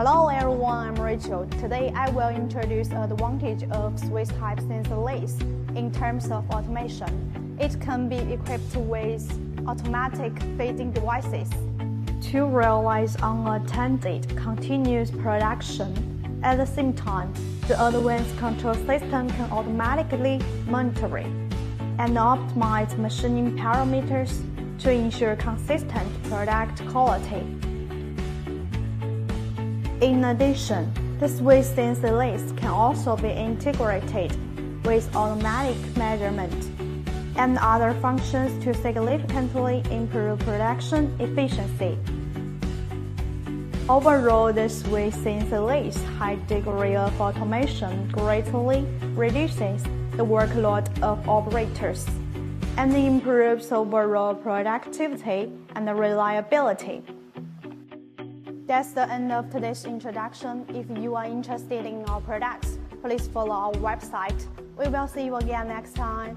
Hello everyone, I'm Rachel. Today I will introduce the advantage of Swiss type sensor lathe in terms of automation. It can be equipped with automatic feeding devices to realize unattended continuous production. At the same time, the advanced control system can automatically monitor and optimize machining parameters to ensure consistent product quality. In addition, the Swiss sensor lathe can also be integrated with automatic measurement and other functions to significantly improve production efficiency. Overall, the Swiss sensor lathe's high degree of automation greatly reduces the workload of operators and improves overall productivity and reliability. That's the end of today's introduction. If you are interested in our products, please follow our website. We will see you again next time.